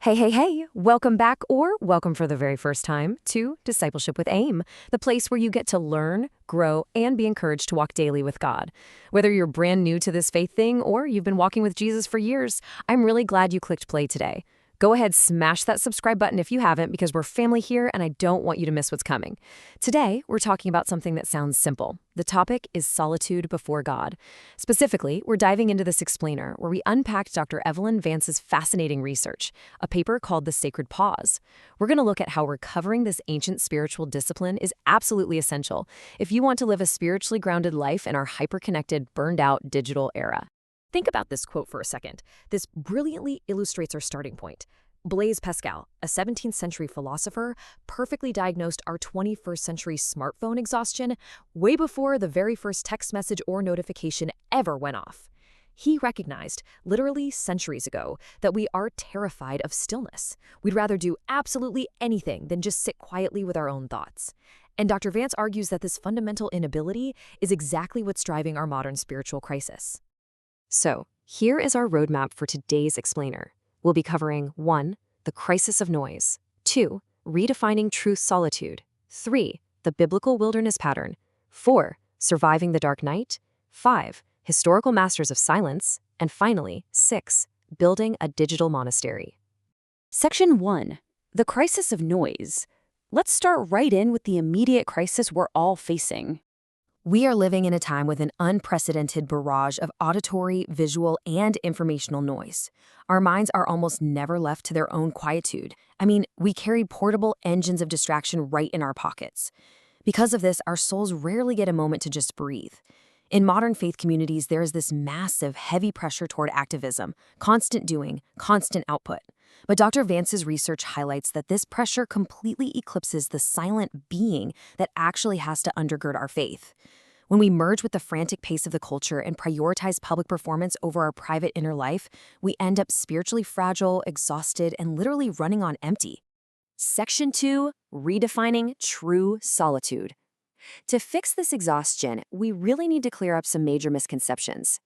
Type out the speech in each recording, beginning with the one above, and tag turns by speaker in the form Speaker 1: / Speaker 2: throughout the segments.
Speaker 1: Hey, hey, hey, welcome back or welcome for the very first time to Discipleship with AIM, the place where you get to learn, grow, and be encouraged to walk daily with God. Whether you're brand new to this faith thing or you've been walking with Jesus for years, I'm really glad you clicked play today. Go ahead, smash that subscribe button if you haven't because we're family here and I don't want you to miss what's coming. Today, we're talking about something that sounds simple. The topic is solitude before God. Specifically, we're diving into this explainer where we unpacked Dr. Evelyn Vance's fascinating research, a paper called The Sacred Pause. We're going to look at how recovering this ancient spiritual discipline is absolutely essential if you want to live a spiritually grounded life in our hyper-connected, burned-out digital era. Think about this quote for a second. This brilliantly illustrates our starting point. Blaise Pascal, a 17th century philosopher, perfectly diagnosed our 21st century smartphone exhaustion way before the very first text message or notification ever went off. He recognized, literally centuries ago, that we are terrified of stillness. We'd rather do absolutely anything than just sit quietly with our own thoughts. And Dr. Vance argues that this fundamental inability is exactly what's driving our modern spiritual crisis. So, here is our roadmap for today's explainer. We'll be covering 1. The crisis of noise. 2. Redefining true solitude. 3. The biblical wilderness pattern. 4. Surviving the dark night. 5. Historical masters of silence. And finally, 6. Building a digital monastery.
Speaker 2: Section 1. The crisis of noise. Let's start right in with the immediate crisis we're all facing.
Speaker 1: We are living in a time with an unprecedented barrage of auditory, visual, and informational noise. Our minds are almost never left to their own quietude. We carry portable engines of distraction right in our pockets. Because of this, our souls rarely get a moment to just breathe. In modern faith communities, there is this massive, heavy pressure toward activism, constant doing, constant output. But Dr. Vance's research highlights that this pressure completely eclipses the silent being that actually has to undergird our faith. When we merge with the frantic pace of the culture and prioritize public performance over our private inner life, we end up spiritually fragile, exhausted, and literally running on empty. Section 2. Redefining true solitude. To fix this exhaustion, we really need to clear up some major misconceptions.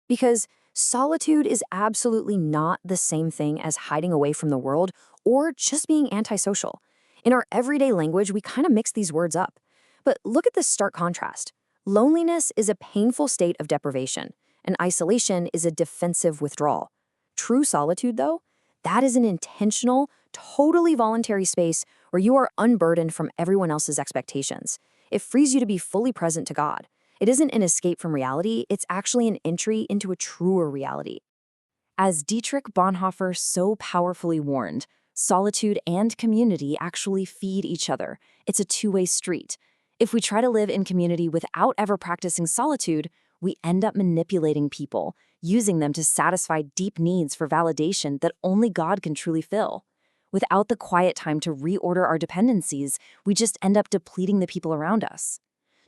Speaker 1: Because solitude is absolutely not the same thing as hiding away from the world or just being antisocial. In our everyday language, we kind of mix these words up. But look at this stark contrast. Loneliness is a painful state of deprivation, and isolation is a defensive withdrawal. True solitude, though, that is an intentional, totally voluntary space where you are unburdened from everyone else's expectations. It frees you to be fully present to God. It isn't an escape from reality, it's actually an entry into a truer reality. As Dietrich Bonhoeffer so powerfully warned, solitude and community actually feed each other. It's a two-way street. If we try to live in community without ever practicing solitude, we end up manipulating people, using them to satisfy deep needs for validation that only God can truly fill. Without the quiet time to reorder our dependencies, we just end up depleting the people around us.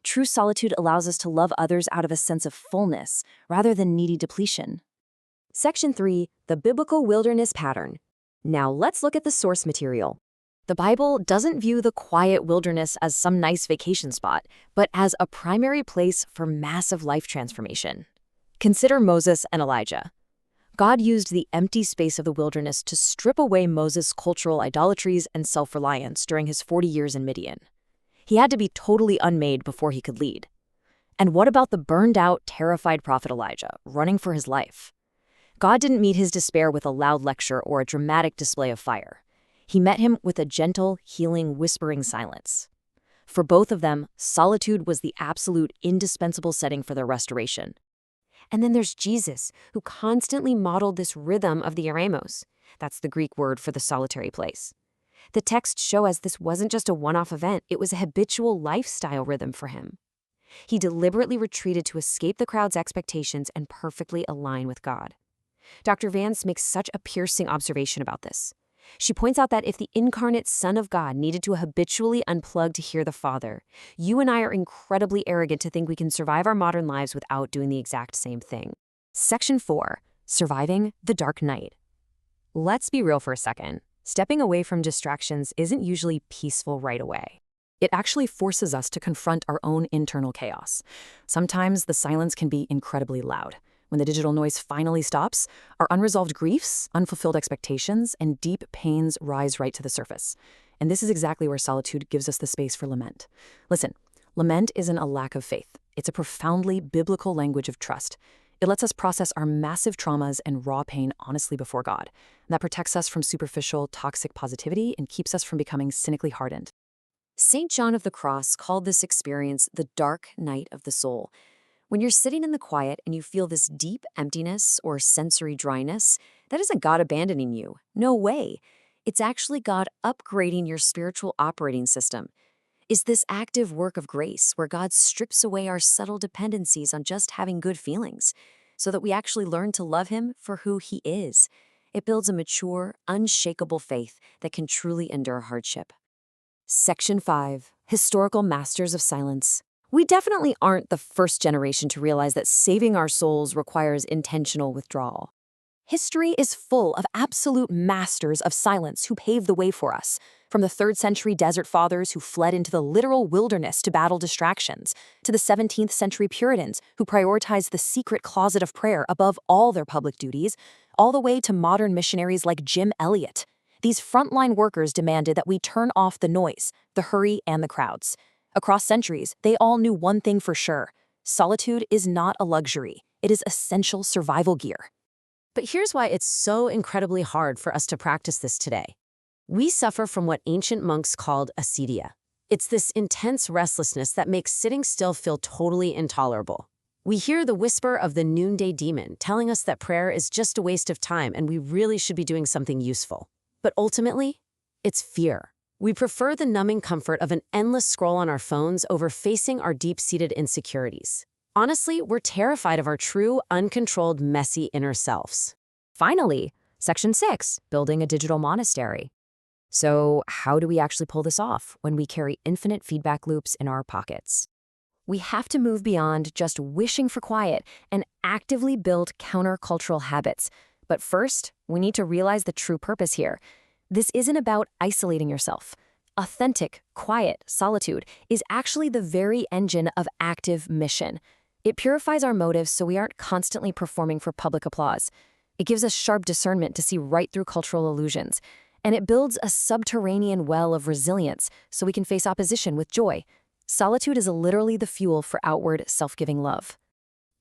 Speaker 1: True solitude allows us to love others out of a sense of fullness, rather than needy depletion. Section 3. The biblical wilderness pattern. Now let's look at the source material. The Bible doesn't view the quiet wilderness as some nice vacation spot, but as a primary place for massive life transformation. Consider Moses and Elijah. God used the empty space of the wilderness to strip away Moses' cultural idolatries and self-reliance during his 40 years in Midian. He had to be totally unmade before he could lead. And what about the burned-out, terrified prophet Elijah, running for his life? God didn't meet his despair with a loud lecture or a dramatic display of fire. He met him with a gentle, healing, whispering silence. For both of them, solitude was the absolute indispensable setting for their restoration. And then there's Jesus, who constantly modeled this rhythm of the eremos. That's the Greek word for the solitary place. The texts show us this wasn't just a one-off event, it was a habitual lifestyle rhythm for him. He deliberately retreated to escape the crowd's expectations and perfectly align with God. Dr. Vance makes such a piercing observation about this. She points out that if the incarnate Son of God needed to habitually unplug to hear the Father, you and I are incredibly arrogant to think we can survive our modern lives without doing the exact same thing. Section 4. Surviving the dark night. Let's be real for a second. Stepping away from distractions isn't usually peaceful right away. It actually forces us to confront our own internal chaos. Sometimes the silence can be incredibly loud. When the digital noise finally stops, our unresolved griefs, unfulfilled expectations, and deep pains rise right to the surface. And this is exactly where solitude gives us the space for lament. Listen, lament isn't a lack of faith. It's a profoundly biblical language of trust. It lets us process our massive traumas and raw pain honestly before God. And that protects us from superficial, toxic positivity and keeps us from becoming cynically hardened. St. John of the Cross called this experience the dark night of the soul. When you're sitting in the quiet and you feel this deep emptiness or sensory dryness, that isn't God abandoning you. No way. It's actually God upgrading your spiritual operating system. It's this active work of grace where God strips away our subtle dependencies on just having good feelings so that we actually learn to love Him for who He is. It builds a mature, unshakable faith that can truly endure hardship. Section 5. Historical Masters of Silence. We definitely aren't the first generation to realize that saving our souls requires intentional withdrawal. History is full of absolute masters of silence who paved the way for us, from the 3rd century desert fathers who fled into the literal wilderness to battle distractions, to the 17th century Puritans who prioritized the secret closet of prayer above all their public duties, all the way to modern missionaries like Jim Elliot. These frontline workers demanded that we turn off the noise, the hurry, and the crowds. Across centuries, they all knew one thing for sure: solitude is not a luxury, it is essential survival gear.
Speaker 2: But here's why it's so incredibly hard for us to practice this today. We suffer from what ancient monks called acedia. It's this intense restlessness that makes sitting still feel totally intolerable. We hear the whisper of the noonday demon telling us that prayer is just a waste of time and we really should be doing something useful. But ultimately, it's fear. We prefer the numbing comfort of an endless scroll on our phones over facing our deep-seated insecurities. Honestly, we're terrified of our true, uncontrolled, messy inner selves.
Speaker 1: Finally, Section 6, Building a Digital Monastery. So how do we actually pull this off when we carry infinite feedback loops in our pockets? We have to move beyond just wishing for quiet and actively build countercultural habits. But first, we need to realize the true purpose here. This isn't about isolating yourself. Authentic, quiet solitude is actually the very engine of active mission. It purifies our motives so we aren't constantly performing for public applause. It gives us sharp discernment to see right through cultural illusions. And it builds a subterranean well of resilience so we can face opposition with joy. Solitude is literally the fuel for outward, self-giving love.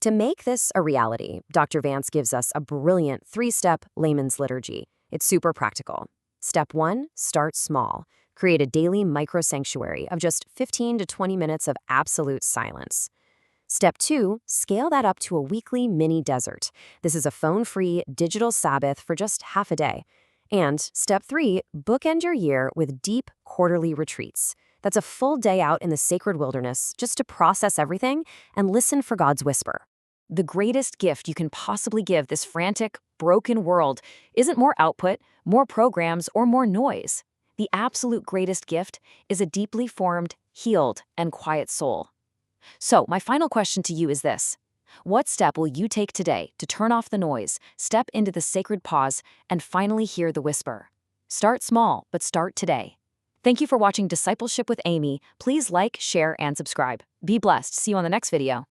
Speaker 1: To make this a reality, Dr. Vance gives us a brilliant 3-step layman's liturgy. It's super practical. Step 1, start small. Create a daily micro-sanctuary of just 15 to 20 minutes of absolute silence. Step 2, scale that up to a weekly mini desert. This is a phone-free digital Sabbath for just half a day. And Step 3, bookend your year with deep quarterly retreats. That's a full day out in the sacred wilderness just to process everything and listen for God's whisper. The greatest gift you can possibly give this frantic, broken world isn't more output, more programs, or more noise. The absolute greatest gift is a deeply formed, healed, and quiet soul. So, my final question to you is this. What step will you take today to turn off the noise, step into the sacred pause, and finally hear the whisper? Start small, but start today. Thank you for watching Discipleship with Amy. Please like, share, and subscribe. Be blessed. See you on the next video.